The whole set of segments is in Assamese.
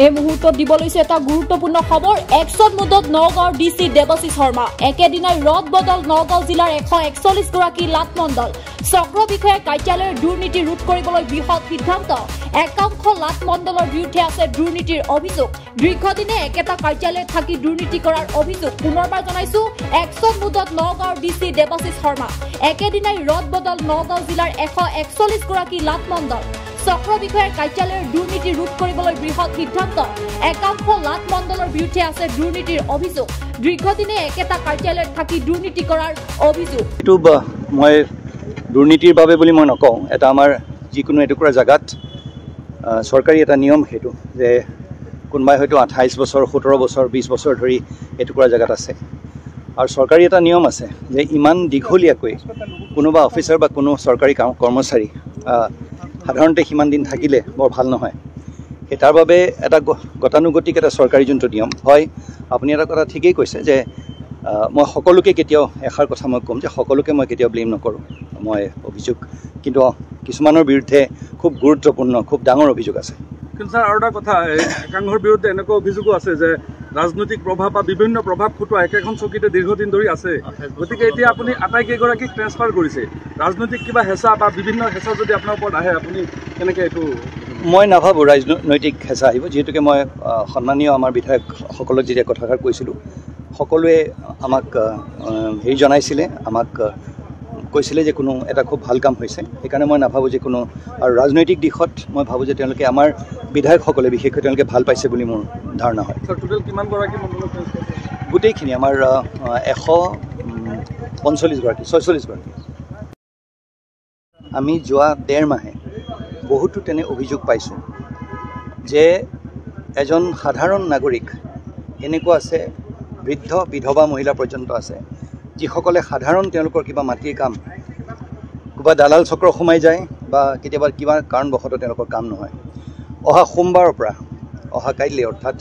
এই মুহূৰ্তত দিব লৈছে এটা গুৰুত্বপূৰ্ণ খবৰ। একশন মুডত নগাঁৱৰ ডিচি দেৱশীষ শৰ্মা। একেদিনাই ৰদ বদল নগাঁও জিলাৰ 141 গৰাকী লাটমণ্ডল। চক্ৰ বিষয়াৰ কাৰ্যালয়ৰ দুৰ্নীতি ৰোধ কৰিবলৈ বৃহৎ সিদ্ধান্ত। একাংশ লাটমণ্ডলৰ বিৰুদ্ধে আছে দুৰ্নীতিৰ অভিযোগ। দীৰ্ঘদিনে একেটা কাৰ্যালয়ত থাকি দুৰ্নীতি কৰাৰ অভিযোগ। পুনৰবাৰ জনাইছো, একশন মুডত নগাঁৱৰ ডিচি দেৱশীষ শৰ্মা। একেদিনাই ৰদ বদল নগাঁও জিলাৰ 141 গৰাকী লাটমণ্ডল। চক্ৰ বিষয়াৰ কাৰ্যালয়ৰ দুৰ্নীতি ৰোধ কৰিবলৈ বৃহৎ সিদ্ধান্ত। একাংশ লাটমণ্ডলৰ বিৰুদ্ধে আছে দুৰ্নীতিৰ অভিযোগ। দীৰ্ঘদিনে একেটা কাৰ্যালয়ত থাকি দুৰ্নীতি কৰাৰ অভিযোগ। মই দুৰ্নীতিৰ বাবে বুলি মই নকওঁ। এটা আমাৰ যিকোনো এটুকুৰা জেগাত চৰকাৰী এটা নিয়ম, সেইটো যে কোনোবাই হয়তো 28 বছৰ 17 বছৰ 20 বছৰ ধৰি এটুকুৰা জেগাত আছে, আৰু চৰকাৰী এটা নিয়ম আছে যে ইমান দীঘলীয়াকৈ কোনোবা অফিচাৰ বা কোনো চৰকাৰী কৰ্মচাৰী সাধাৰণতে সিমান দিন থাকিলে বৰ ভাল নহয়। সেই তাৰ বাবে এটা গতানুগতিক এটা চৰকাৰী যোনটো নিয়ম হয়। আপুনি এটা কথা ঠিকেই কৈছে যে মই সকলোকে কেতিয়াও এষাৰ কথা মই ক'ম যে সকলোকে মই কেতিয়াও ব্লেম নকৰোঁ। মই অভিযোগ কিন্তু কিছুমানৰ বিৰুদ্ধে খুব গুৰুত্বপূৰ্ণ, খুব ডাঙৰ অভিযোগ আছে। কিন্তু ছাৰ আৰু এটা কথা, একাংশৰ বিৰুদ্ধে এনেকুৱা অভিযোগো আছে যে ৰাজনৈতিক প্ৰভাৱ বা বিভিন্ন প্ৰভাৱ খটুৱা একেখন চকীতে দীৰ্ঘদিন ধৰি আছে। গতিকে এতিয়া আপুনি আটাইকেইগৰাকীক ট্ৰেন্সফাৰ কৰিছে। ৰাজনৈতিক কিবা হেঁচা বা বিভিন্ন হেঁচা যদি আপোনাৰ ওপৰত আহে, আপুনি কেনেকৈ এইটো? মই নাভাবোঁ ৰাজনৈতিক হেঁচা আহিব, যিহেতুকে মই সন্মানীয় আমাৰ বিধায়কসকলক যেতিয়া কথাষাৰ কৈছিলোঁ, সকলোৱে আমাক জনাইছিলে, আমাক কৈছিলে যে কোনো এটা খুব ভাল কাম হৈছে। সেইকাৰণে মই নাভাবোঁ যে কোনো, আৰু ৰাজনৈতিক দিশত মই ভাবোঁ যে তেওঁলোকে আমাৰ বিধায়কসকলে বিশেষকৈ তেওঁলোকে ভাল পাইছে বুলি মোৰ ধাৰণা হয়। টোটেল কিমানগৰাকী মণ্ডলত? গোটেইখিনি আমাৰ 145 গৰাকী, 46 গৰাকী। আমি যোৱা 1.5 মাহে বহুতো তেনে অভিযোগ পাইছোঁ যে এজন সাধাৰণ নাগৰিক এনেকুৱা আছে, বৃদ্ধ বিধৱা মহিলা পৰ্যন্ত আছে, যিসকলে সাধাৰণ তেওঁলোকৰ কিবা মাটিৰ কাম কিবা দালাল চক্ৰ সোমাই যায় বা কেতিয়াবা কিবা কাৰণবশতঃ তেওঁলোকৰ কাম নহয়। অহা সোমবাৰৰ পৰা অহা কাইলৈ, অৰ্থাৎ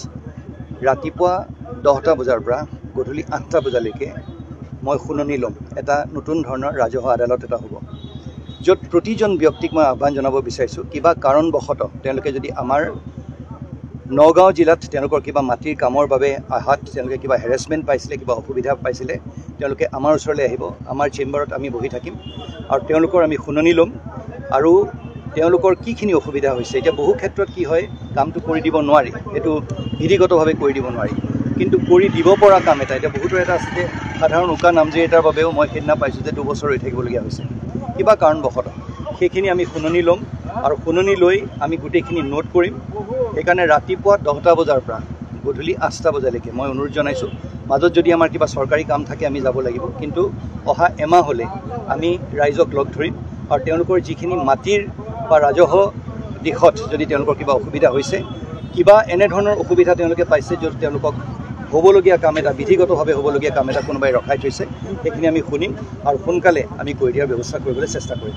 ৰাতিপুৱা 10টা বজাৰ পৰা গধূলি 8টা বজালৈকে মই শুনানি ল'ম। এটা নতুন ধৰণৰ ৰাজহুৱা আদালত এটা হ'ব, য'ত প্ৰতিজন ব্যক্তিক মই আহ্বান জনাব বিচাৰিছোঁ, কিবা কাৰণবশতঃ তেওঁলোকে যদি আমাৰ নগাঁও জিলাত তেওঁলোকৰ কিবা মাটিৰ কামৰ বাবে অহাত তেওঁলোকে কিবা হেৰেছমেণ্ট পাইছিলে, কিবা অসুবিধা পাইছিলে, তেওঁলোকে আমাৰ ওচৰলৈ আহিব। আমাৰ চেম্বাৰত আমি বহি থাকিম আৰু তেওঁলোকৰ আমি শুনানি ল'ম। আৰু তেওঁলোকৰ কিখিনি অসুবিধা হৈছে, এতিয়া বহু ক্ষেত্ৰত কি হয়, কামটো কৰি দিব নোৱাৰি, এইটো বিধিগতভাৱে কৰি দিব নোৱাৰি, কিন্তু কৰি দিব পৰা কাম এটা, এতিয়া বহুতো এটা আছে যে সাধাৰণ উকা নামজাৰি এটাৰ বাবেও মই সেইদিনা পাইছোঁ যে 2 বছৰ ৰৈ থাকিবলগীয়া হৈছে কিবা কাৰণবশতঃ। সেইখিনি আমি শুনানি ল'ম আৰু শুনানি লৈ আমি গোটেইখিনি নোট কৰিম। সেইকাৰণে ৰাতিপুৱা 10টা বজাৰ পৰা গধূলি 8টা বজালৈকে মই অনুৰোধ জনাইছোঁ। মাজত যদি আমাৰ কিবা চৰকাৰী কাম থাকে আমি যাব লাগিব, কিন্তু অহা এমাহ হ'লে আমি ৰাইজক লগ ধৰিম আৰু তেওঁলোকৰ যিখিনি মাটিৰ বা ৰাজহ দিশত যদি তেওঁলোকৰ কিবা অসুবিধা হৈছে, কিবা এনেধৰণৰ অসুবিধা তেওঁলোকে পাইছে য'ত তেওঁলোকক হ'বলগীয়া কাম এটা, বিধিগতভাৱে হ'বলগীয়া কাম এটা কোনোবাই ৰখাই থৈছে, সেইখিনি আমি শুনিম আৰু সোনকালে আমি কৰি দিয়াৰ ব্যৱস্থা কৰিবলৈ চেষ্টা কৰিম।